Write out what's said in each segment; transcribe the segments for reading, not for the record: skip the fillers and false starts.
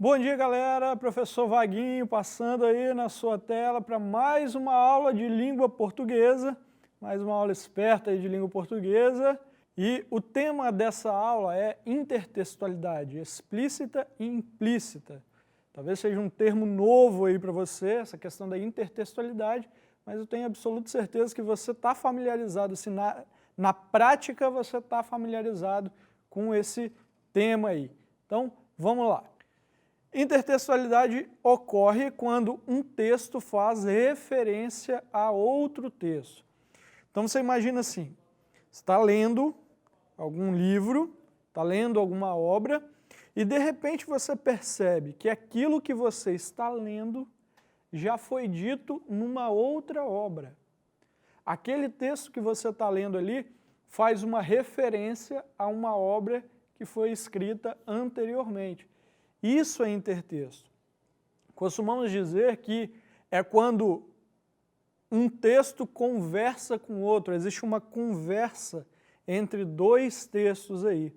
Bom dia, galera. Professor Vaguinho passando aí na sua tela para mais uma aula de língua portuguesa, mais uma aula esperta aí de língua portuguesa. E o tema dessa aula é intertextualidade, explícita e implícita. Talvez seja um termo novo aí para você, essa questão da intertextualidade, mas eu tenho absoluta certeza que você está familiarizado, se na prática você está familiarizado com esse tema aí. Então, vamos lá. Intertextualidade ocorre quando um texto faz referência a outro texto. Então você imagina assim, você está lendo algum livro, está lendo alguma obra, e de repente você percebe que aquilo que você está lendo já foi dito numa outra obra. Aquele texto que você está lendo ali faz uma referência a uma obra que foi escrita anteriormente. Isso é intertexto. Costumamos dizer que é quando um texto conversa com outro, existe uma conversa entre dois textos aí.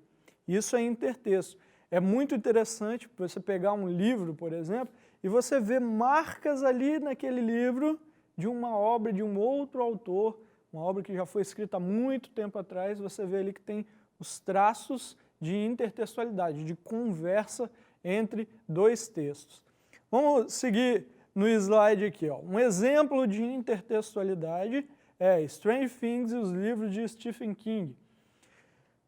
Isso é intertexto. É muito interessante você pegar um livro, por exemplo, e você ver marcas ali naquele livro de uma obra de um outro autor, uma obra que já foi escrita há muito tempo atrás, você vê ali que tem os traços de intertextualidade, de conversa entre dois textos. Vamos seguir no slide aqui, ó. Um exemplo de intertextualidade é Stranger Things e os livros de Stephen King.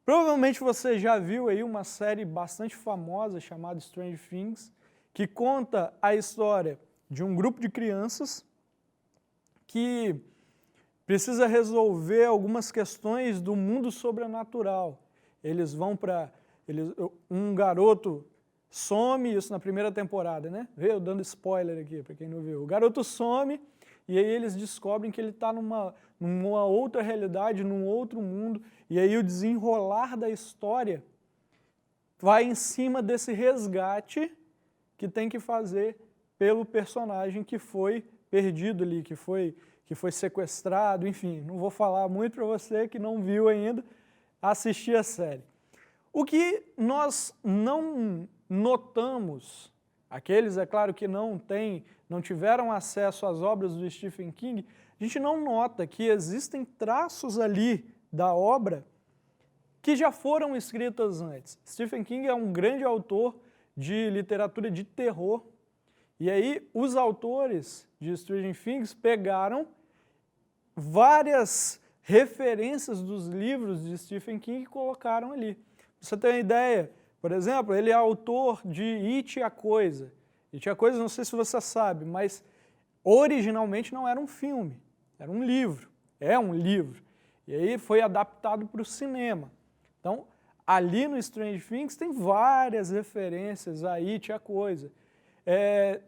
Provavelmente você já viu aí uma série bastante famosa chamada Stranger Things, que conta a história de um grupo de crianças que precisa resolver algumas questões do mundo sobrenatural. Eles vão para... Um garoto some, isso na primeira temporada, né? Veio dando spoiler aqui para quem não viu. O garoto some e aí eles descobrem que ele está numa outra realidade, num outro mundo, e aí o desenrolar da história vai em cima desse resgate que tem que fazer pelo personagem que foi perdido ali, que foi sequestrado, enfim, não vou falar muito para você que não viu ainda, assistir a série. O que nós não notamos, aqueles, é claro, que não tiveram acesso às obras do Stephen King, a gente não nota que existem traços ali da obra que já foram escritas antes. Stephen King é um grande autor de literatura de terror, e aí os autores de Stranger Things pegaram várias referências dos livros de Stephen King e colocaram ali. Pra você ter uma ideia, por exemplo, ele é autor de It e a Coisa. It e a Coisa, não sei se você sabe, mas originalmente não era um filme, era um livro, é um livro. E aí foi adaptado para o cinema. Então, ali no Stranger Things tem várias referências a It e a Coisa.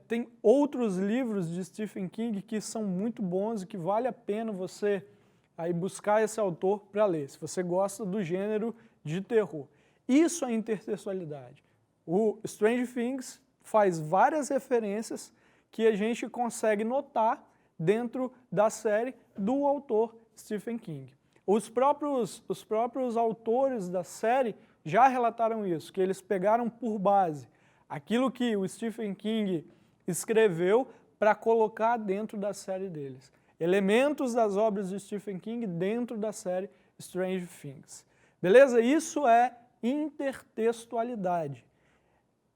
Tem outros livros de Stephen King que são muito bons e que vale a pena você aí buscar esse autor para ler, se você gosta do gênero de terror. Isso é intertextualidade. O Stranger Things faz várias referências que a gente consegue notar dentro da série do autor Stephen King. Os próprios autores da série já relataram isso, que eles pegaram por base aquilo que o Stephen King escreveu para colocar dentro da série deles. Elementos das obras de Stephen King dentro da série Stranger Things. Beleza? Isso é intertextualidade.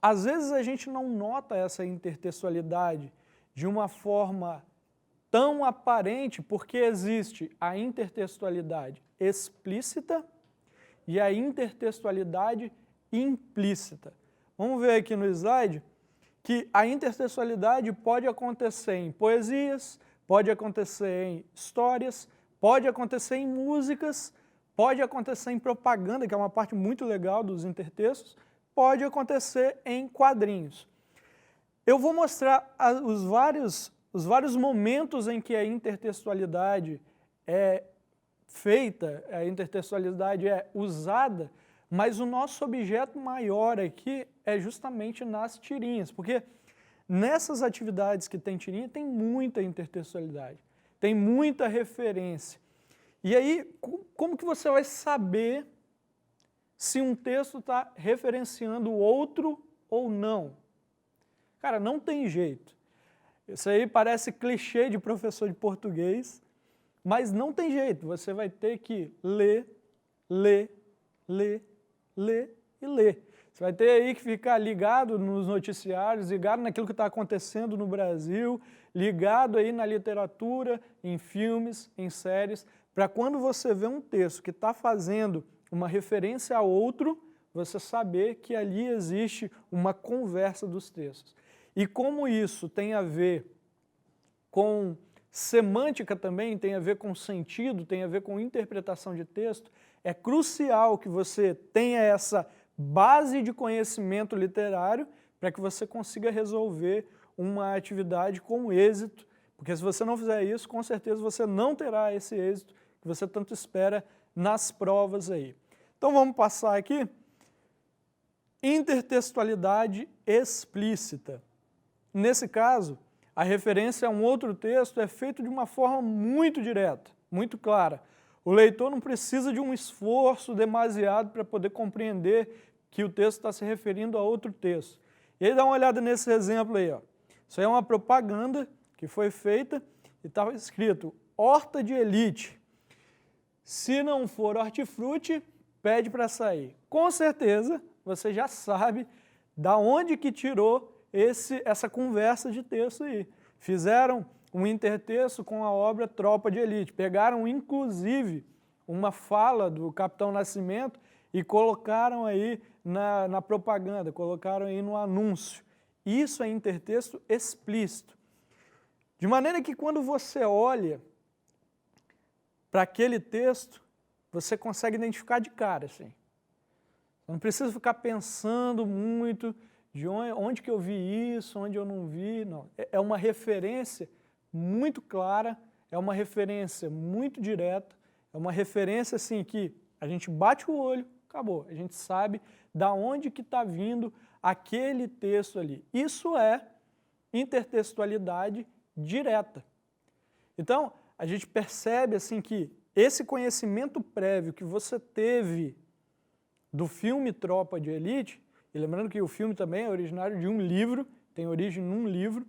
Às vezes a gente não nota essa intertextualidade de uma forma tão aparente porque existe a intertextualidade explícita e a intertextualidade implícita. Vamos ver aqui no slide que a intertextualidade pode acontecer em poesias, pode acontecer em histórias, pode acontecer em músicas, pode acontecer em propaganda, que é uma parte muito legal dos intertextos, pode acontecer em quadrinhos. Eu vou mostrar os vários momentos em que a intertextualidade é feita, a intertextualidade é usada, mas o nosso objeto maior aqui é justamente nas tirinhas, porque nessas atividades que tem tirinha tem muita intertextualidade, tem muita referência. E aí, como que você vai saber se um texto está referenciando o outro ou não? Cara, não tem jeito. Isso aí parece clichê de professor de português, mas não tem jeito. Você vai ter que ler, ler, ler, ler e ler. Você vai ter aí que ficar ligado nos noticiários, ligado naquilo que está acontecendo no Brasil, ligado aí na literatura, em filmes, em séries, para quando você vê um texto que está fazendo uma referência a outro, você saber que ali existe uma conversa dos textos. E como isso tem a ver com semântica também, tem a ver com sentido, tem a ver com interpretação de texto, é crucial que você tenha essa base de conhecimento literário para que você consiga resolver uma atividade com êxito, porque se você não fizer isso, com certeza você não terá esse êxito que você tanto espera nas provas aí. Então vamos passar aqui. Intertextualidade explícita. Nesse caso, a referência a um outro texto é feita de uma forma muito direta, muito clara. O leitor não precisa de um esforço demasiado para poder compreender que o texto está se referindo a outro texto. E aí dá uma olhada nesse exemplo aí, ó. Isso aí é uma propaganda que foi feita e estava escrito horta de elite. Se não for hortifruti, pede para sair. Com certeza você já sabe da onde que tirou essa conversa de texto aí. Fizeram um intertexto com a obra Tropa de Elite. Pegaram, inclusive, uma fala do Capitão Nascimento e colocaram aí na propaganda, colocaram aí no anúncio. Isso é intertexto explícito. De maneira que quando você olha para aquele texto, você consegue identificar de cara, assim. Você não precisa ficar pensando muito de onde que eu vi isso, onde eu não vi, não. É uma referência muito clara, é uma referência muito direta, é uma referência assim que a gente bate o olho, acabou, a gente sabe da onde que está vindo aquele texto ali. Isso é intertextualidade direta. Então, a gente percebe assim que esse conhecimento prévio que você teve do filme Tropa de Elite, e lembrando que o filme também é originário de um livro, tem origem num livro,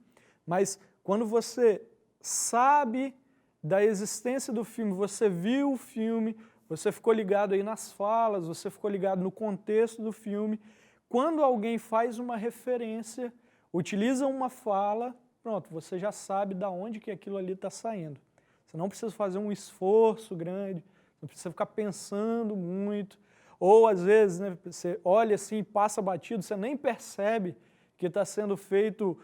mas quando você sabe da existência do filme, você viu o filme, você ficou ligado aí nas falas, você ficou ligado no contexto do filme, quando alguém faz uma referência, utiliza uma fala, pronto, você já sabe da onde que aquilo ali está saindo. Você não precisa fazer um esforço grande, não precisa ficar pensando muito, ou às vezes, né, você olha assim, passa batido, você nem percebe que está sendo feito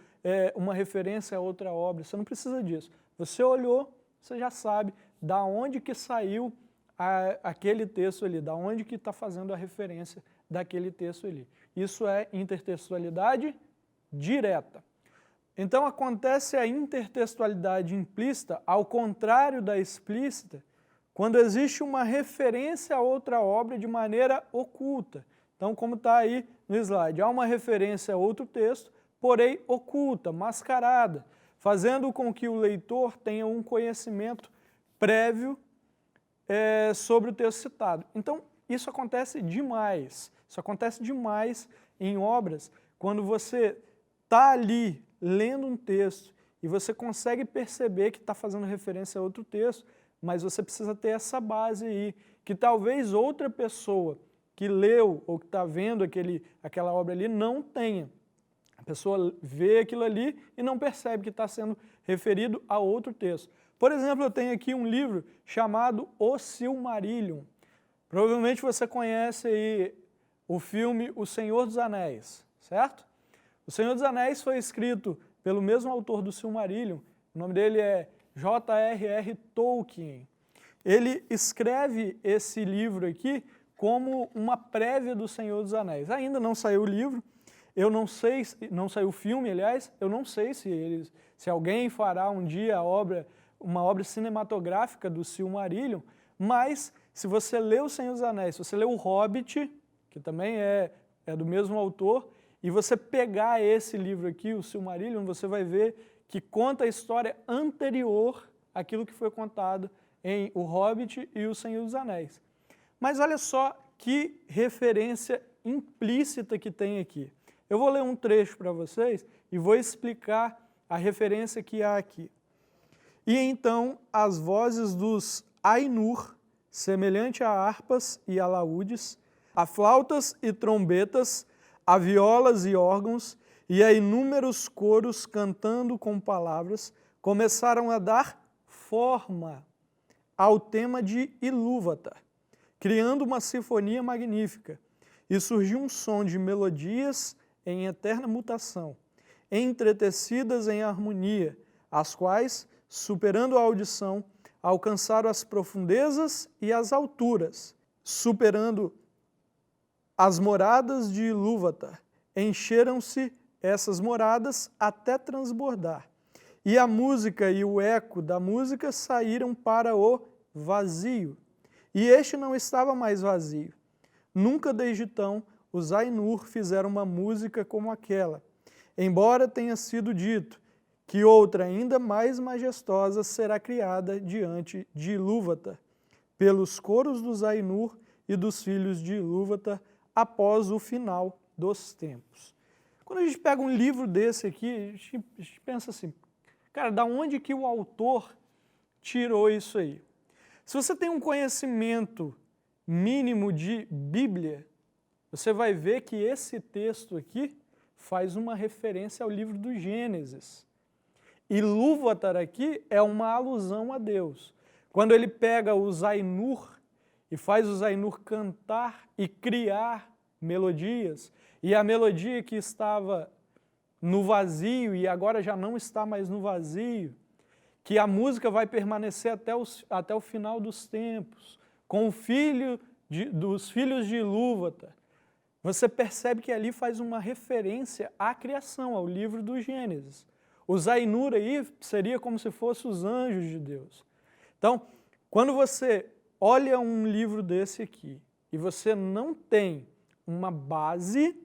uma referência a outra obra. Você não precisa disso. Você olhou, você já sabe da onde que saiu aquele texto ali, da onde que está fazendo a referência daquele texto ali. Isso é intertextualidade direta. Então acontece a intertextualidade implícita, ao contrário da explícita, quando existe uma referência a outra obra de maneira oculta. Então, como está aí no slide, há uma referência a outro texto, porém oculta, mascarada, fazendo com que o leitor tenha um conhecimento prévio sobre o texto citado. Então, isso acontece demais. Isso acontece demais em obras, quando você está ali lendo um texto e você consegue perceber que está fazendo referência a outro texto, mas você precisa ter essa base aí, que talvez outra pessoa que leu ou que está vendo aquela obra ali não tenha. A pessoa vê aquilo ali e não percebe que está sendo referido a outro texto. Por exemplo, eu tenho aqui um livro chamado O Silmarillion. Provavelmente você conhece aí o filme O Senhor dos Anéis, certo? O Senhor dos Anéis foi escrito pelo mesmo autor do Silmarillion, o nome dele é J.R.R. Tolkien. Ele escreve esse livro aqui como uma prévia do Senhor dos Anéis. Ainda não saiu o livro, eu não sei, não saiu o filme, aliás, eu não sei se alguém fará um dia uma obra cinematográfica do Silmarillion, mas se você lê o Senhor dos Anéis, se você lê o Hobbit, que também é do mesmo autor, e você pegar esse livro aqui, o Silmarillion, você vai ver que conta a história anterior àquilo que foi contado em O Hobbit e O Senhor dos Anéis. Mas olha só que referência implícita que tem aqui. Eu vou ler um trecho para vocês e vou explicar a referência que há aqui. E então as vozes dos Ainur, semelhante a harpas e alaúdes, a flautas e trombetas, a violas e órgãos, e a inúmeros coros cantando com palavras, começaram a dar forma ao tema de Ilúvatar, criando uma sinfonia magnífica, e surgiu um som de melodias em eterna mutação, entretecidas em harmonia, as quais, superando a audição, alcançaram as profundezas e as alturas, superando as moradas de Ilúvatar, encheram-se essas moradas até transbordar, e a música e o eco da música saíram para o vazio, e este não estava mais vazio. Nunca desde então os Ainur fizeram uma música como aquela, embora tenha sido dito que outra ainda mais majestosa será criada diante de Ilúvatar, pelos coros dos Ainur e dos filhos de Ilúvatar, após o final dos tempos. Quando a gente pega um livro desse aqui, a gente pensa assim, cara, da onde que o autor tirou isso aí? Se você tem um conhecimento mínimo de Bíblia, você vai ver que esse texto aqui faz uma referência ao livro do Gênesis. Ilúvatar aqui é uma alusão a Deus. Quando ele pega os Ainur e faz os Ainur cantar e criar melodias, e a melodia que estava no vazio e agora já não está mais no vazio, que a música vai permanecer até o final dos tempos, com o filho dos filhos de Ilúvatar. Você percebe que ali faz uma referência à criação, ao livro do Gênesis. Os Ainur aí seria como se fossem os anjos de Deus. Então, quando você olha um livro desse aqui e você não tem uma base,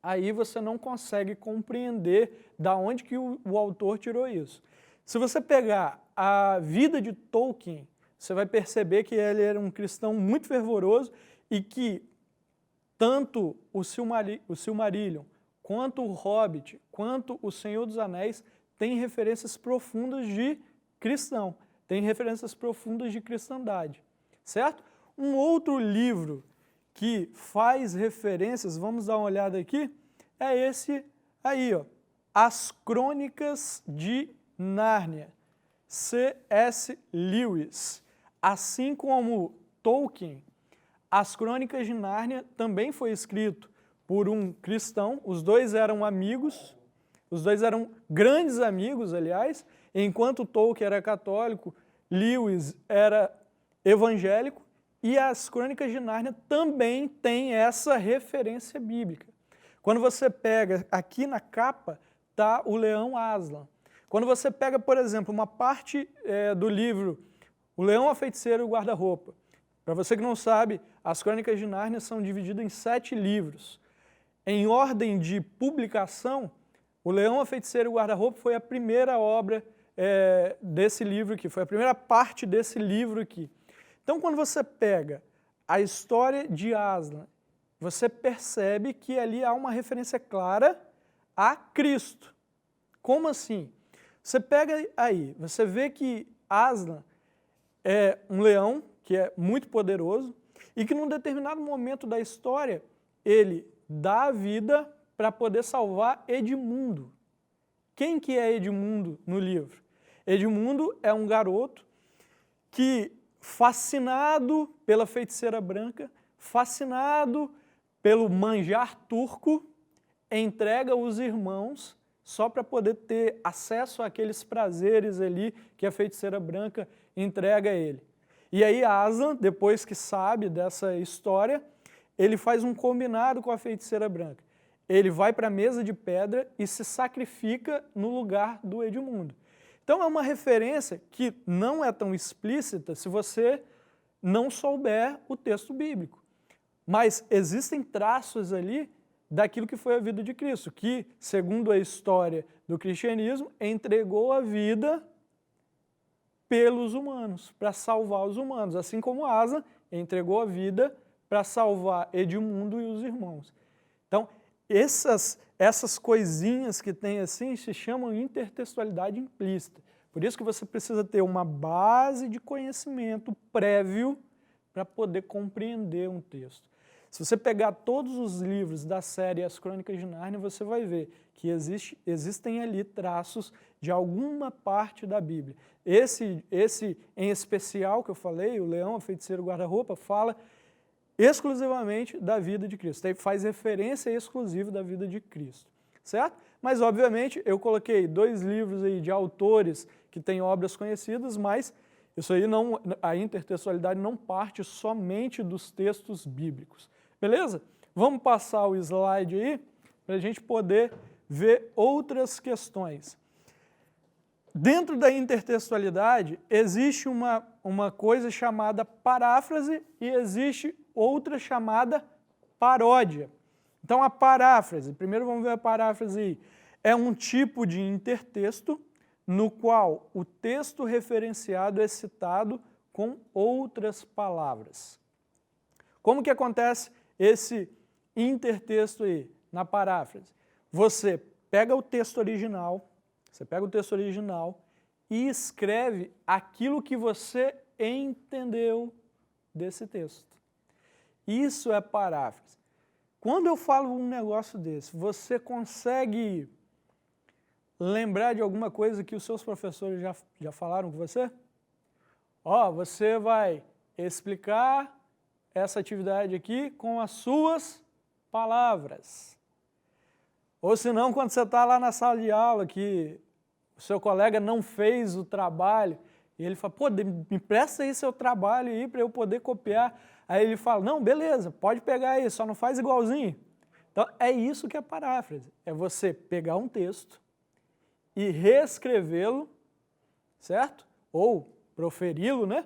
aí você não consegue compreender da onde que o autor tirou isso. Se você pegar a vida de Tolkien, você vai perceber que ele era um cristão muito fervoroso e que tanto o Silmarillion, quanto o Hobbit, quanto o Senhor dos Anéis têm referências profundas de cristão, têm referências profundas de cristandade, certo? Um outro livro que faz referências, vamos dar uma olhada aqui, é esse aí, ó, As Crônicas de Nárnia, C.S. Lewis. Assim como Tolkien, As Crônicas de Nárnia também foi escrito por um cristão, os dois eram amigos, os dois eram grandes amigos, aliás, enquanto Tolkien era católico, Lewis era evangélico, e as Crônicas de Nárnia também têm essa referência bíblica. Quando você pega, aqui na capa, está o leão Aslan. Quando você pega, por exemplo, uma parte do livro O Leão, a Feiticeira e o Guarda-Roupa, para você que não sabe, as Crônicas de Nárnia são divididas em 7 livros. Em ordem de publicação, O Leão, a Feiticeira e o Guarda-Roupa foi a primeira obra desse livro aqui, foi a primeira parte desse livro aqui. Então, quando você pega a história de Aslan, você percebe que ali há uma referência clara a Cristo. Como assim? Você pega aí, você vê que Aslan é um leão que é muito poderoso e que num determinado momento da história ele dá a vida para poder salvar Edmundo. Quem que é Edmundo no livro? Edmundo é um garoto que, fascinado pela feiticeira branca, fascinado pelo manjar turco, entrega os irmãos só para poder ter acesso àqueles prazeres ali que a feiticeira branca entrega a ele. E aí Aslan, depois que sabe dessa história, ele faz um combinado com a feiticeira branca. Ele vai para a mesa de pedra e se sacrifica no lugar do Edmundo. Então é uma referência que não é tão explícita se você não souber o texto bíblico. Mas existem traços ali daquilo que foi a vida de Cristo, que, segundo a história do cristianismo, entregou a vida pelos humanos, para salvar os humanos, assim como Aslan entregou a vida para salvar Edmundo e os irmãos. Então, essas coisinhas que tem assim se chamam intertextualidade implícita. Por isso que você precisa ter uma base de conhecimento prévio para poder compreender um texto. Se você pegar todos os livros da série As Crônicas de Nárnia, você vai ver que existem ali traços de alguma parte da Bíblia. Esse em especial que eu falei, o Leão, a Feiticeira, o Guarda-Roupa, fala exclusivamente da vida de Cristo. Faz referência exclusiva da vida de Cristo, certo? Mas, obviamente, eu coloquei 2 livros aí de autores que têm obras conhecidas, mas isso aí não, a intertextualidade não parte somente dos textos bíblicos. Beleza? Vamos passar o slide aí para a gente poder ver outras questões. Dentro da intertextualidade, existe uma coisa chamada paráfrase e existe outra chamada paródia. Então, a paráfrase, primeiro vamos ver a paráfrase aí, é um tipo de intertexto no qual o texto referenciado é citado com outras palavras. Como que acontece esse intertexto aí, na paráfrase? Você pega o texto original, e escreve aquilo que você entendeu desse texto. Isso é paráfrase. Quando eu falo um negócio desse, você consegue lembrar de alguma coisa que os seus professores já falaram com você? Você vai explicar essa atividade aqui com as suas palavras. Ou senão, quando você está lá na sala de aula, que o seu colega não fez o trabalho, e ele fala, me presta aí seu trabalho aí para eu poder copiar. Aí ele fala, não, beleza, pode pegar aí, só não faz igualzinho. Então, é isso que é paráfrase. É você pegar um texto e reescrevê-lo, certo? Ou proferi-lo, né?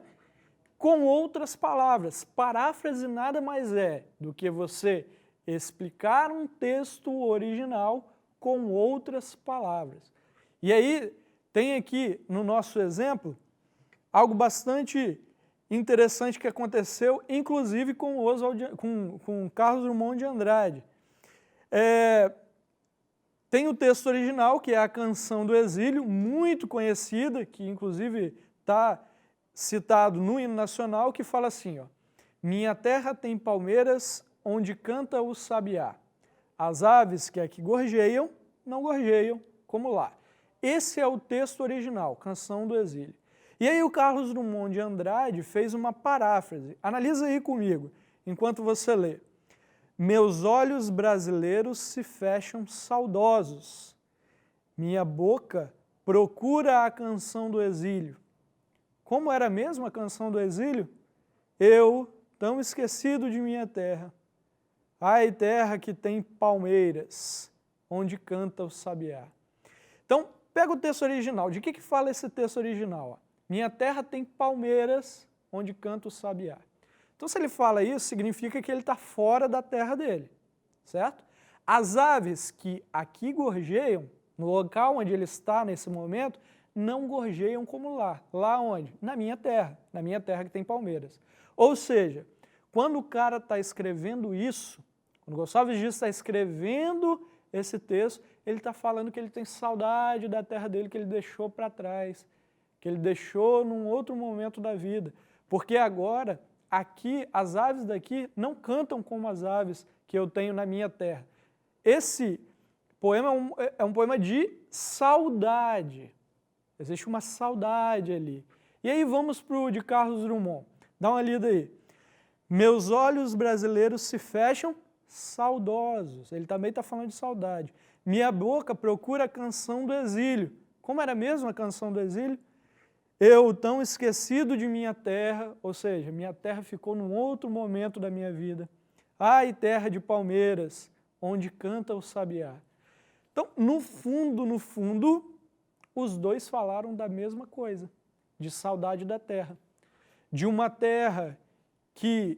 Com outras palavras. Paráfrase nada mais é do que você explicar um texto original com outras palavras. E aí, tem aqui no nosso exemplo algo bastante interessante que aconteceu, inclusive com com Carlos Drummond de Andrade. Tem o texto original, que é a Canção do Exílio, muito conhecida, que inclusive está citado no hino nacional, que fala assim, minha terra tem palmeiras onde canta o sabiá. As aves que aqui gorjeiam, não gorjeiam como lá. Esse é o texto original, Canção do Exílio. E aí o Carlos Drummond de Andrade fez uma paráfrase. Analisa aí comigo, enquanto você lê. Meus olhos brasileiros se fecham saudosos. Minha boca procura a canção do exílio. Como era mesmo a canção do exílio? Eu, tão esquecido de minha terra. Ai, terra que tem palmeiras, onde canta o sabiá. Então, pega o texto original. De que fala esse texto original? Minha terra tem palmeiras, onde canta o sabiá. Então, se ele fala isso, significa que ele está fora da terra dele, certo? As aves que aqui gorjeiam, no local onde ele está nesse momento, não gorjeiam como lá. Lá onde? Na minha terra que tem palmeiras. Ou seja, quando o cara está escrevendo isso, quando Gonçalves Dias está escrevendo esse texto, ele está falando que ele tem saudade da terra dele, que ele deixou para trás, que ele deixou num outro momento da vida. Porque agora, aqui, as aves daqui não cantam como as aves que eu tenho na minha terra. Esse poema é um poema de saudade. Existe uma saudade ali. E aí vamos para o de Carlos Drummond. Dá uma lida aí. Meus olhos brasileiros se fecham saudosos. Ele também está falando de saudade. Minha boca procura a canção do exílio. Como era mesmo a canção do exílio? Eu, tão esquecido de minha terra, ou seja, minha terra ficou num outro momento da minha vida. Ai, terra de palmeiras, onde canta o sabiá. Então, no fundo, os dois falaram da mesma coisa, de saudade da terra. De uma terra que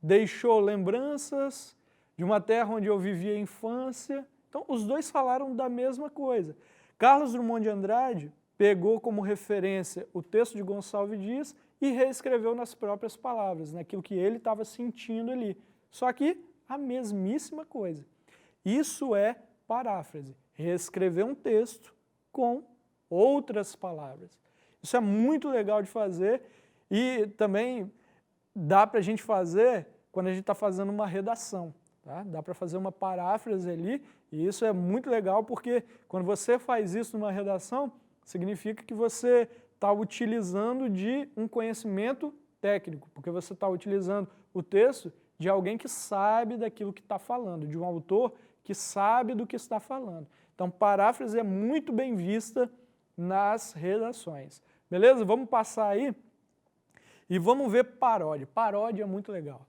deixou lembranças, de uma terra onde eu vivi a infância. Então, os dois falaram da mesma coisa. Carlos Drummond de Andrade pegou como referência o texto de Gonçalves Dias e reescreveu nas próprias palavras, naquilo que ele estava sentindo ali. Só que a mesmíssima coisa. Isso é paráfrase, reescrever um texto com outras palavras. Isso é muito legal de fazer e também dá para a gente fazer quando a gente está fazendo uma redação. Tá? Dá para fazer uma paráfrase ali e isso é muito legal porque quando você faz isso numa redação, significa que você está utilizando de um conhecimento técnico, porque você está utilizando o texto de alguém que sabe daquilo que está falando, de um autor que sabe do que está falando. Então, paráfrase é muito bem vista nas redações. Beleza? Vamos passar aí e vamos ver paródia. Paródia é muito legal.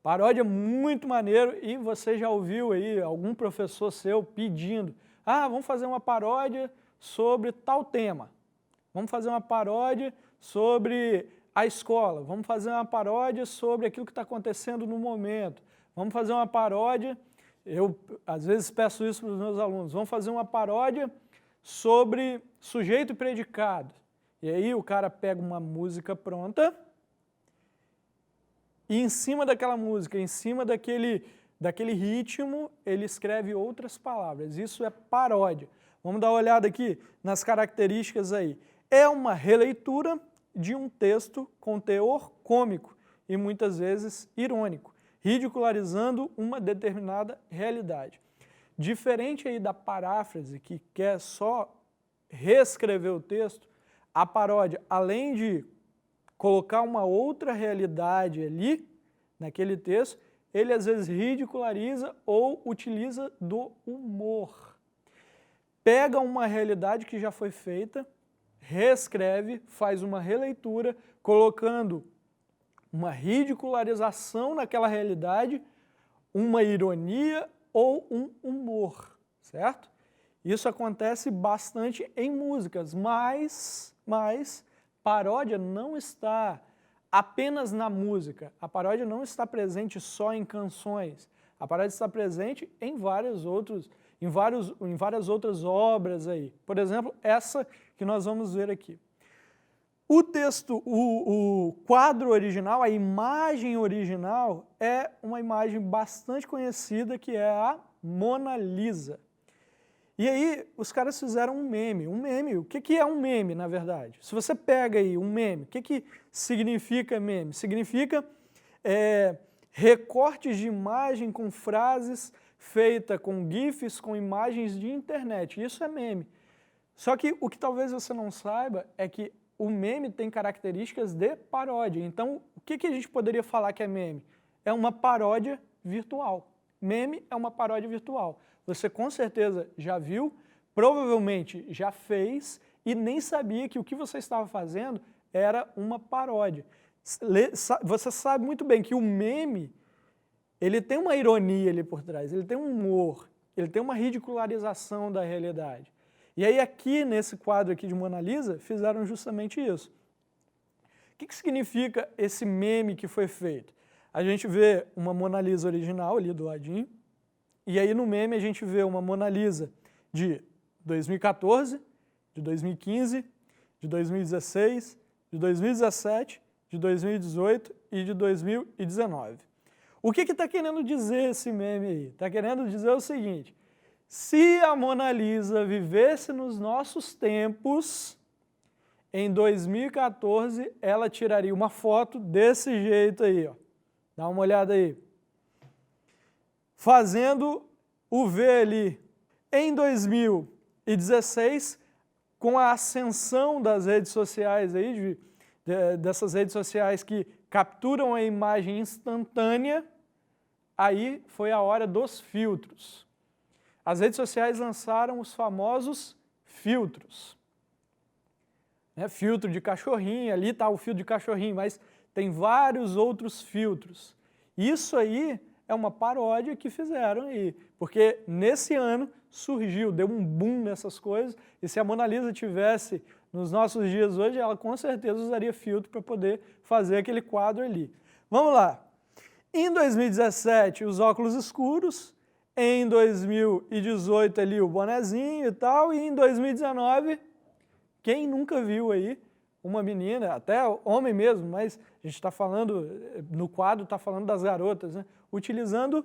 Paródia é muito maneiro e você já ouviu aí algum professor seu pedindo: vamos fazer uma paródia sobre tal tema. Vamos fazer uma paródia sobre a escola. Vamos fazer uma paródia sobre aquilo que está acontecendo no momento. Vamos fazer uma paródia, eu às vezes peço isso para os meus alunos, vamos fazer uma paródia sobre sujeito e predicado. E aí o cara pega uma música pronta e em cima daquela música, em cima daquele ritmo, ele escreve outras palavras. Isso é paródia. Vamos dar uma olhada aqui nas características aí. É uma releitura de um texto com teor cômico e muitas vezes irônico, ridicularizando uma determinada realidade. Diferente aí da paráfrase, que quer só reescrever o texto, a paródia, além de colocar uma outra realidade ali, naquele texto, ele às vezes ridiculariza ou utiliza do humor. Pega uma realidade que já foi feita, reescreve, faz uma releitura, colocando uma ridicularização naquela realidade, uma ironia ou um humor, certo? Isso acontece bastante em músicas, mas paródia não está apenas na música, a paródia não está presente só em canções, a paródia está presente em várias outras obras aí. Por exemplo, essa que nós vamos ver aqui. O texto, o quadro original, a imagem original é uma imagem bastante conhecida que é a Mona Lisa. E aí os caras fizeram um meme. Um meme, o que é um meme, na verdade? Se você pega aí um meme, o que significa meme? Significa recortes de imagem com frases feitas com GIFs, com imagens de internet. Isso é meme. Só que o que talvez você não saiba é que o meme tem características de paródia. Então, o que a gente poderia falar que é meme? É uma paródia virtual. Meme é uma paródia virtual. Você com certeza já viu, provavelmente já fez e nem sabia que o que você estava fazendo era uma paródia. Você sabe muito bem que o meme, ele tem uma ironia ali por trás, ele tem um humor, ele tem uma ridicularização da realidade. E aí aqui, nesse quadro aqui de Mona Lisa, fizeram justamente isso. O que significa esse meme que foi feito? A gente vê uma Mona Lisa original ali do ladinho, e aí no meme a gente vê uma Mona Lisa de 2014, de 2015, de 2016, de 2017, de 2018 e de 2019. O que está querendo dizer esse meme aí? Está querendo dizer o seguinte: se a Mona Lisa vivesse nos nossos tempos, em 2014 ela tiraria uma foto desse jeito aí, ó. Dá uma olhada aí. Fazendo o V ali. Em 2016, com a ascensão das redes sociais aí, dessas redes sociais que capturam a imagem instantânea, aí foi a hora dos filtros. As redes sociais lançaram os famosos filtros. Filtro de cachorrinho, ali está o filtro de cachorrinho, mas tem vários outros filtros. Isso aí é uma paródia que fizeram aí, porque nesse ano surgiu, deu um boom nessas coisas, e se a Mona Lisa tivesse nos nossos dias hoje, ela com certeza usaria filtro para poder fazer aquele quadro ali. Vamos lá. Em 2017, os óculos escuros, em 2018 ali o bonezinho e tal, e em 2019, quem nunca viu aí uma menina, até homem mesmo, mas a gente está falando, no quadro está falando das garotas, né? Utilizando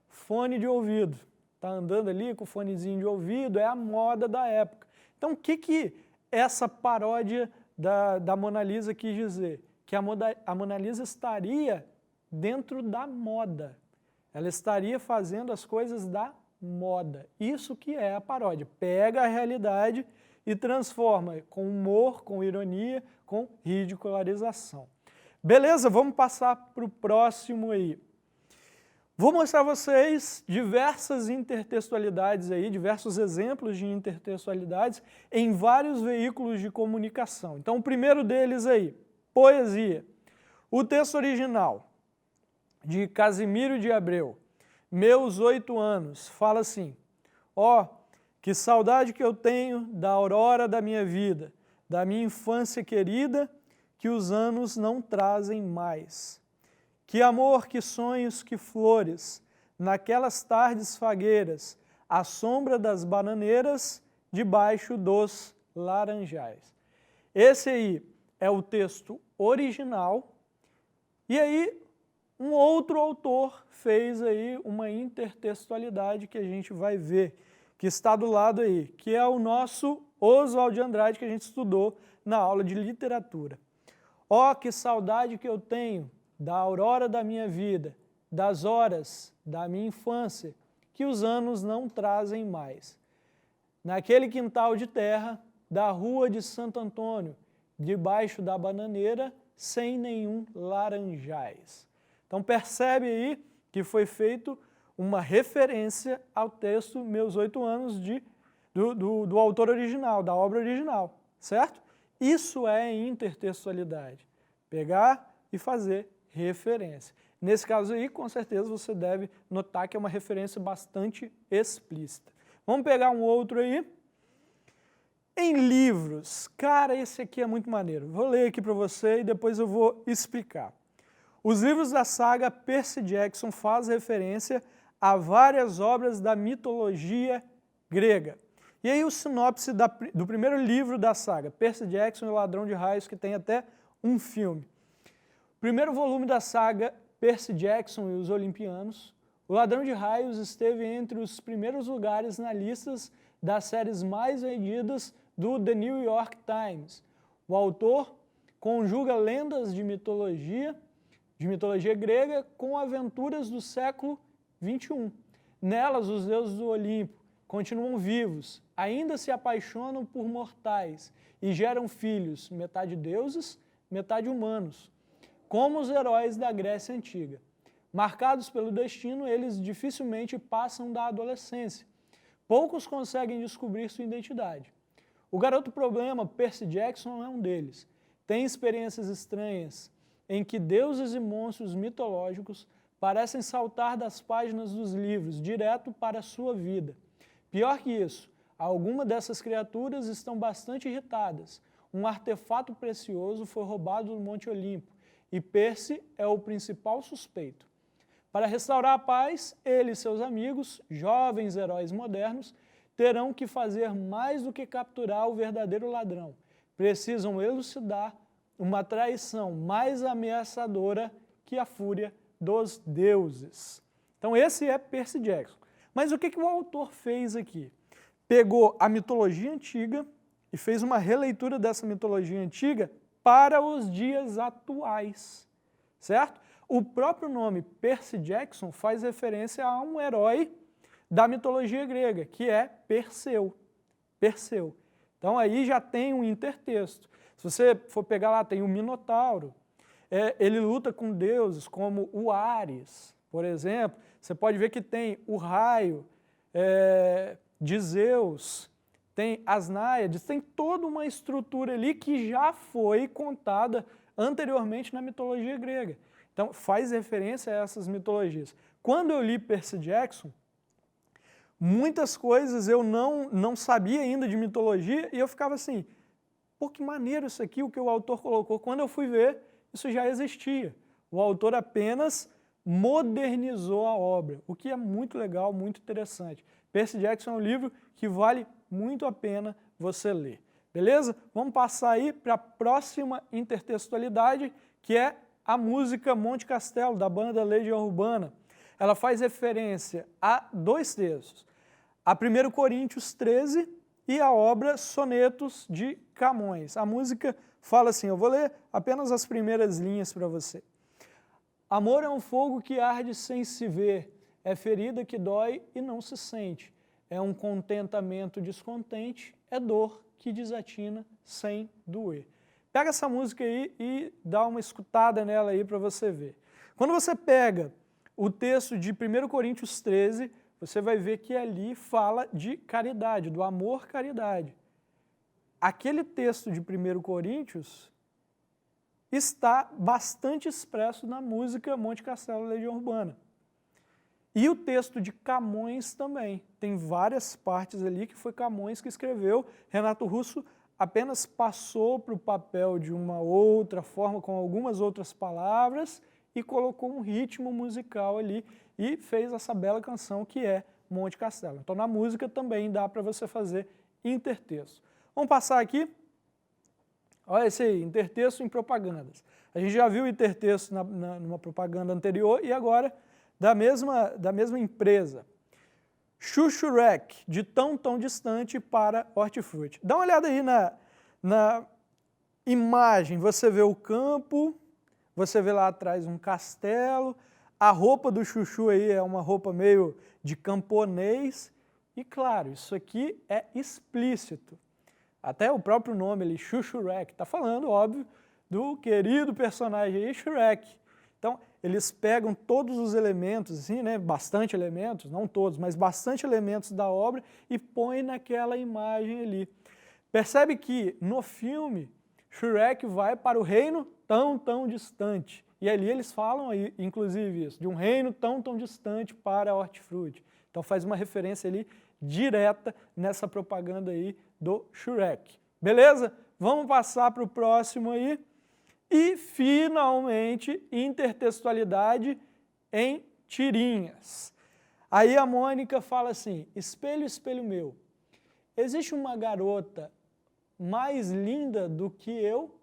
fone de ouvido, está andando ali com o fonezinho de ouvido, é a moda da época. Então, o que essa paródia da Mona Lisa quis dizer? Que a Mona Lisa estaria dentro da moda. Ela estaria fazendo as coisas da moda. Isso que é a paródia. Pega a realidade e transforma com humor, com ironia, com ridicularização. Beleza? Vamos passar para o próximo aí. Vou mostrar a vocês diversas intertextualidades aí, diversos exemplos de intertextualidades em vários veículos de comunicação. Então, o primeiro deles aí, poesia. O texto original de Casimiro de Abreu, Meus 8 anos, fala assim: ó, que saudade que eu tenho da aurora da minha vida, da minha infância querida, que os anos não trazem mais. Que amor, que sonhos, que flores, naquelas tardes fagueiras, à sombra das bananeiras, debaixo dos laranjais. Esse aí é o texto original, e aí um outro autor fez aí uma intertextualidade que a gente vai ver, que está do lado aí, que é o nosso Oswald de Andrade, que a gente estudou na aula de literatura. Ó, que saudade que eu tenho da aurora da minha vida, das horas da minha infância, que os anos não trazem mais. Naquele quintal de terra, da rua de Santo Antônio, debaixo da bananeira, sem nenhum laranjais. Então percebe aí que foi feito uma referência ao texto Meus 8 anos do autor original, da obra original, certo? Isso é intertextualidade, pegar e fazer referência. Nesse caso aí, com certeza você deve notar que é uma referência bastante explícita. Vamos pegar um outro aí. Em livros, cara, esse aqui é muito maneiro. Vou ler aqui para você e depois eu vou explicar. Os livros da saga Percy Jackson fazem referência a várias obras da mitologia grega. E aí o sinopse do primeiro livro da saga, Percy Jackson e o Ladrão de Raios, que tem até um filme. Primeiro volume da saga Percy Jackson e os Olimpianos, o Ladrão de Raios esteve entre os primeiros lugares na lista das séries mais vendidas do The New York Times. O autor conjuga lendas de mitologia grega com aventuras do século XXI. Nelas, os deuses do Olimpo continuam vivos, ainda se apaixonam por mortais e geram filhos, metade deuses, metade humanos, como os heróis da Grécia Antiga. Marcados pelo destino, eles dificilmente passam da adolescência. Poucos conseguem descobrir sua identidade. O garoto problema, Percy Jackson, é um deles. Tem experiências estranhas, em que deuses e monstros mitológicos parecem saltar das páginas dos livros, direto para a sua vida. Pior que isso, algumas dessas criaturas estão bastante irritadas. Um artefato precioso foi roubado no Monte Olimpo, e Percy é o principal suspeito. Para restaurar a paz, ele e seus amigos, jovens heróis modernos, terão que fazer mais do que capturar o verdadeiro ladrão. Precisam elucidar uma traição mais ameaçadora que a fúria dos deuses. Então esse é Percy Jackson. Mas o que o autor fez aqui? Pegou a mitologia antiga e fez uma releitura dessa mitologia antiga para os dias atuais, certo? O próprio nome Percy Jackson faz referência a um herói da mitologia grega, que é Perseu. Perseu. Então aí já tem um intertexto. Se você for pegar lá, tem o Minotauro. Ele luta com deuses como o Ares, por exemplo. Você pode ver que tem o raio de Zeus, tem as náiades, tem toda uma estrutura ali que já foi contada anteriormente na mitologia grega. Então, faz referência a essas mitologias. Quando eu li Percy Jackson, muitas coisas eu não sabia ainda de mitologia e eu ficava assim, pô, que maneiro isso aqui, o que o autor colocou. Quando eu fui ver, isso já existia. O autor apenas modernizou a obra, o que é muito legal, muito interessante. Percy Jackson é um livro que vale muito a pena você ler. Beleza? Vamos passar aí para a próxima intertextualidade, que é a música Monte Castelo, da banda Legião Urbana. Ela faz referência a dois textos. a 1 Coríntios 13 e a obra Sonetos de Camões. A música fala assim, eu vou ler apenas as primeiras linhas para você. Amor é um fogo que arde sem se ver, é ferida que dói e não se sente, é um contentamento descontente, é dor que desatina sem doer. Pega essa música aí e dá uma escutada nela aí para você ver. Quando você pega o texto de 1 Coríntios 13, você vai ver que ali fala de caridade, do amor-caridade. Aquele texto de 1 Coríntios está bastante expresso na música Monte Castelo, Legião Urbana. E o texto de Camões também. Tem várias partes ali que foi Camões que escreveu. Renato Russo apenas passou para o papel de uma outra forma, com algumas outras palavras, e colocou um ritmo musical ali e fez essa bela canção que é Monte Castelo. Então na música também dá para você fazer intertexto. Vamos passar aqui. Olha esse aí, intertexto em propagandas. A gente já viu intertexto numa propaganda anterior e agora da mesma empresa. Chuchurek, de tão distante para Hortifruti. Dá uma olhada aí na imagem, você vê o campo, você vê lá atrás um castelo, a roupa do chuchu aí é uma roupa meio de camponês e claro, isso aqui é explícito. Até o próprio nome ali, Chuchurek, está falando, óbvio, do querido personagem aí, Shrek. Então, eles pegam todos os elementos, assim, né, bastante elementos, não todos, mas bastante elementos da obra e põem naquela imagem ali. Percebe que no filme, Shrek vai para o reino tão distante. E ali eles falam, aí, inclusive, isso, de um reino tão distante para Hortifruti. Então faz uma referência ali direta nessa propaganda aí do Shrek. Beleza? Vamos passar para o próximo aí. E, finalmente, intertextualidade em tirinhas. Aí a Mônica fala assim, espelho, espelho meu, existe uma garota mais linda do que eu?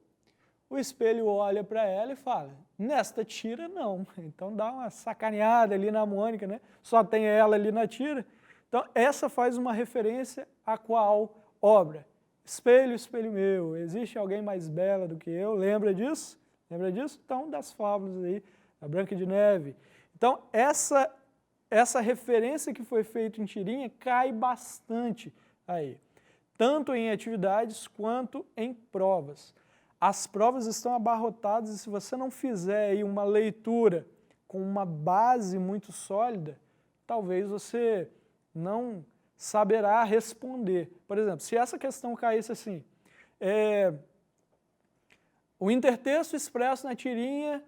O espelho olha para ela e fala, nesta tira não. Então dá uma sacaneada ali na Mônica, né? Só tem ela ali na tira. Então essa faz uma referência a qual obra? Espelho, espelho meu, existe alguém mais bela do que eu? Lembra disso? Lembra disso? Então, das fábulas aí, da Branca de Neve. Então, essa referência que foi feita em tirinha cai bastante aí, tanto em atividades quanto em provas. As provas estão abarrotadas e se você não fizer aí uma leitura com uma base muito sólida, talvez você não saberá responder. Por exemplo, se essa questão caísse assim, o intertexto expresso na tirinha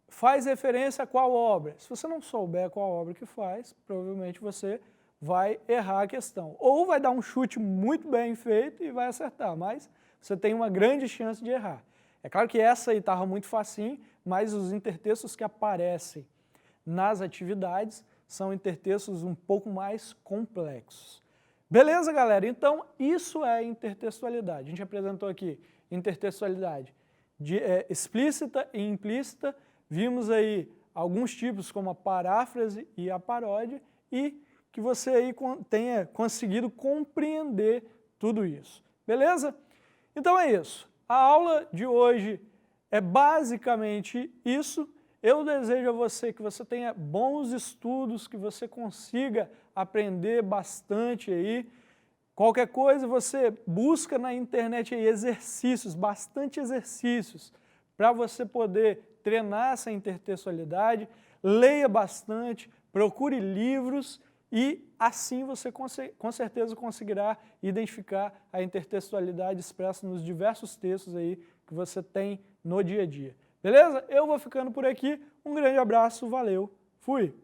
faz referência a qual obra? Se você não souber qual obra que faz, provavelmente você vai errar a questão. Ou vai dar um chute muito bem feito e vai acertar, mas você tem uma grande chance de errar. É claro que essa aí estava muito facinho, mas os intertextos que aparecem nas atividades são intertextos um pouco mais complexos. Beleza, galera? Então, isso é intertextualidade. A gente apresentou aqui intertextualidade explícita e implícita. Vimos aí alguns tipos como a paráfrase e a paródia e que você aí tenha conseguido compreender tudo isso. Beleza? Então é isso. A aula de hoje é basicamente isso. Eu desejo a você que você tenha bons estudos, que você consiga aprender bastante aí. Qualquer coisa você busca na internet aí exercícios, bastante exercícios, para você poder treinar essa intertextualidade. Leia bastante, procure livros e assim você com certeza conseguirá identificar a intertextualidade expressa nos diversos textos aí que você tem no dia a dia. Beleza? Eu vou ficando por aqui. Um grande abraço, valeu, fui!